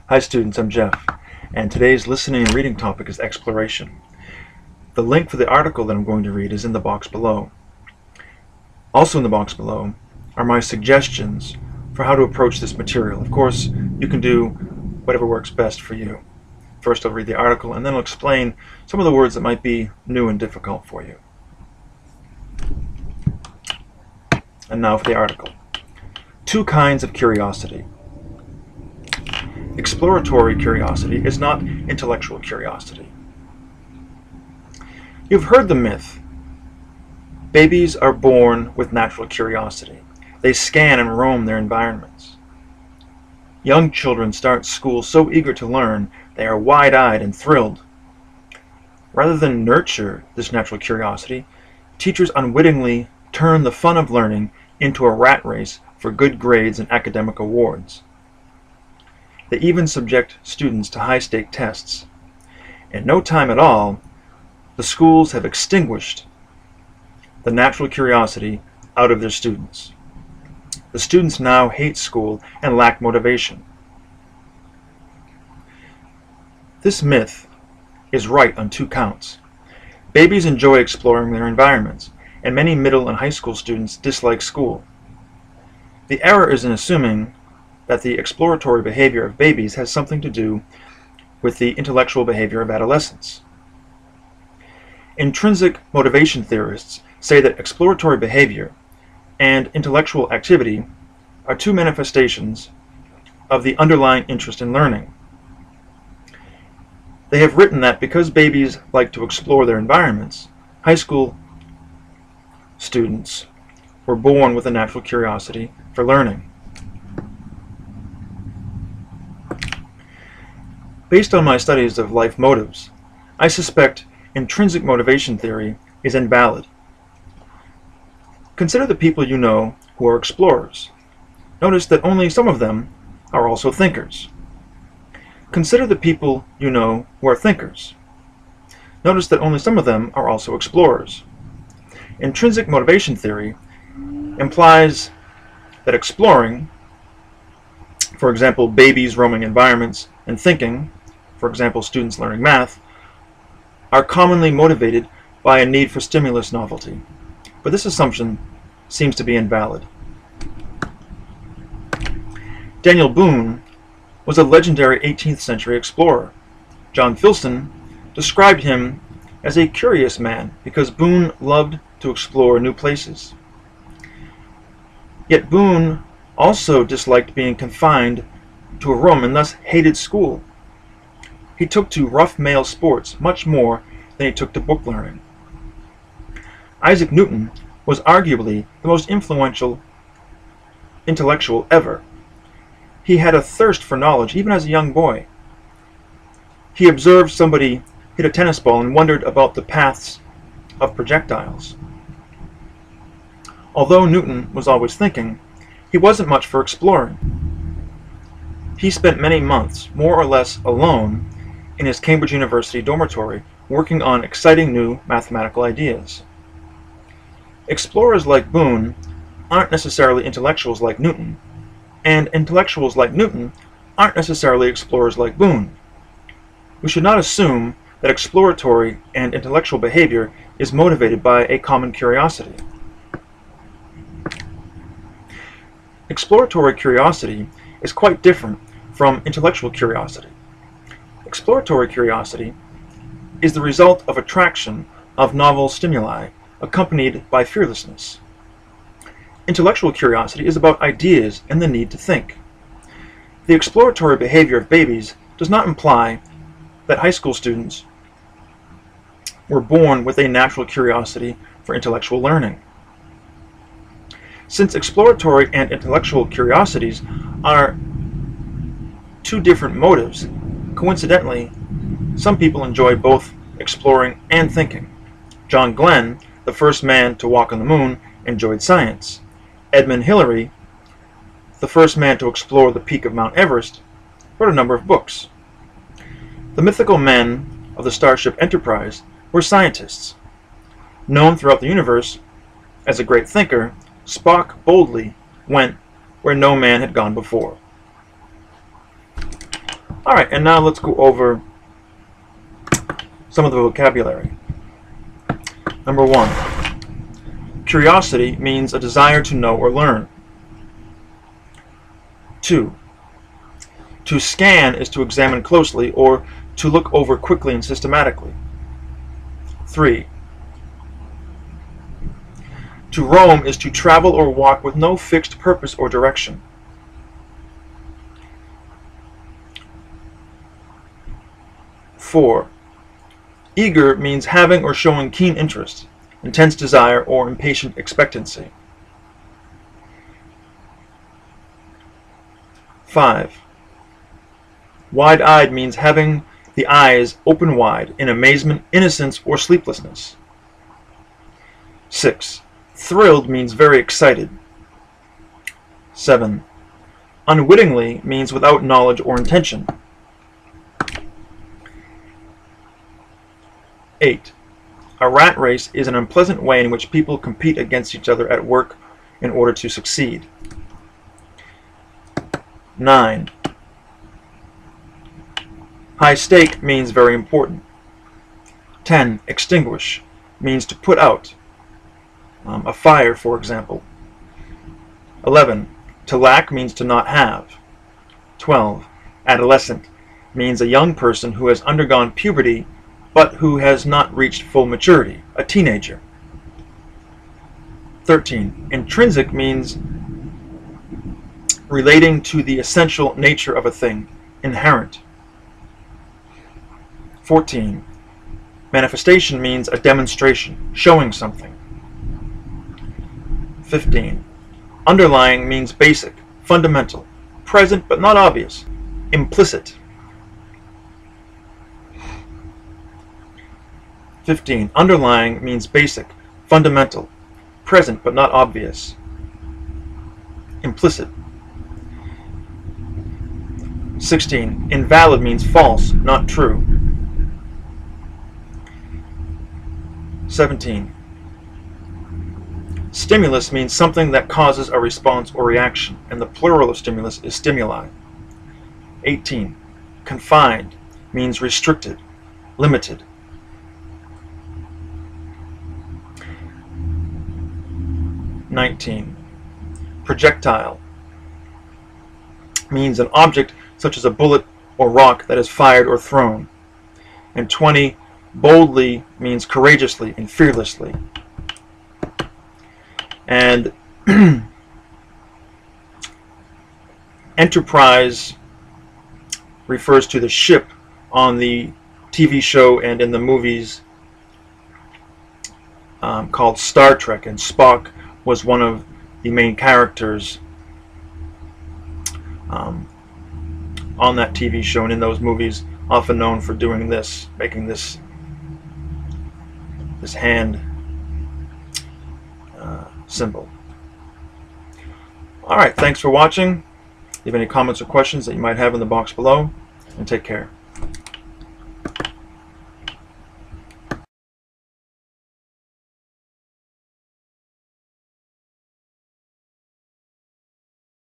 Hi students, I'm Jeff, and today's listening and reading topic is exploration. The link for the article that I'm going to read is in the box below. Also in the box below are my suggestions for how to approach this material. Of course, you can do whatever works best for you. First I'll read the article and then I'll explain some of the words that might be new and difficult for you. And now for the article. Two kinds of curiosity. Exploratory curiosity is not intellectual curiosity. You've heard the myth. Babies are born with natural curiosity. They scan and roam their environments. Young children start school so eager to learn, they are wide-eyed and thrilled. Rather than nurture this natural curiosity, teachers unwittingly turn the fun of learning into a rat race for good grades and academic awards. They even subject students to high-stake tests. In no time at all, the schools have extinguished the natural curiosity out of their students. The students now hate school and lack motivation. This myth is right on two counts. Babies enjoy exploring their environments, and many middle and high school students dislike school. The error is in assuming that the exploratory behavior of babies has something to do with the intellectual behavior of adolescents. Intrinsic motivation theorists say that exploratory behavior and intellectual activity are two manifestations of the underlying interest in learning. They have written that because babies like to explore their environments, high school students were born with a natural curiosity for learning. Based on my studies of life motives, I suspect intrinsic motivation theory is invalid. Consider the people you know who are explorers. Notice that only some of them are also thinkers. Consider the people you know who are thinkers. Notice that only some of them are also explorers. Intrinsic motivation theory implies that exploring, for example, babies roaming environments, and thinking, for example, students learning math, are commonly motivated by a need for stimulus novelty. But this assumption seems to be invalid. Daniel Boone was a legendary 18th century explorer. John Filson described him as a curious man because Boone loved to explore new places. Yet Boone also disliked being confined to a room and thus hated school. He took to rough male sports much more than he took to book learning. Isaac Newton was arguably the most influential intellectual ever. He had a thirst for knowledge even as a young boy. He observed somebody hit a tennis ball and wondered about the paths of projectiles. Although Newton was always thinking, he wasn't much for exploring. He spent many months, more or less alone, in his Cambridge University dormitory working on exciting new mathematical ideas. Explorers like Boone aren't necessarily intellectuals like Newton, and intellectuals like Newton aren't necessarily explorers like Boone. We should not assume that exploratory and intellectual behavior is motivated by a common curiosity. Exploratory curiosity is quite different from intellectual curiosity. Exploratory curiosity is the result of attraction of novel stimuli accompanied by fearlessness. Intellectual curiosity is about ideas and the need to think. The exploratory behavior of babies does not imply that high school students were born with a natural curiosity for intellectual learning. Since exploratory and intellectual curiosities are two different motives, coincidentally, some people enjoy both exploring and thinking. John Glenn, the first man to walk on the moon, enjoyed science. Edmund Hillary, the first man to explore the peak of Mount Everest, wrote a number of books. The mythical men of the Starship Enterprise were scientists. Known throughout the universe as a great thinker, Spock boldly went where no man had gone before. Alright, and now let's go over some of the vocabulary. Number 1. Curiosity means a desire to know or learn. 2. To scan is to examine closely or to look over quickly and systematically. 3. To roam is to travel or walk with no fixed purpose or direction. 4. Eager means having or showing keen interest, intense desire, or impatient expectancy. 5. Wide-eyed means having the eyes open wide in amazement, innocence, or sleeplessness. 6. Thrilled means very excited. 7. Unwittingly means without knowledge or intention. 8. A rat race is an unpleasant way in which people compete against each other at work in order to succeed. 9. High stake means very important. 10. Extinguish means to put out. A fire, for example. 11. To lack means to not have. 12. Adolescent means a young person who has undergone puberty but who has not reached full maturity, a teenager. 13. Intrinsic means relating to the essential nature of a thing, inherent. 14. Manifestation means a demonstration, showing something. 15. Underlying means basic, fundamental, present but not obvious, implicit. 15. Underlying means basic, fundamental, present but not obvious, implicit. 16. Invalid means false, not true. 17. Stimulus means something that causes a response or reaction, and the plural of stimulus is stimuli. 18. Confined means restricted, limited. 19. Projectile means an object such as a bullet or rock that is fired or thrown. And 20. Boldly means courageously and fearlessly. And Enterprise refers to the ship on the TV show and in the movies called Star Trek, and Spock was one of the main characters on that TV show and in those movies, often known for doing this, making this hand symbol. Alright, thanks for watching. If you have any comments or questions that you might have in the box below, and take care.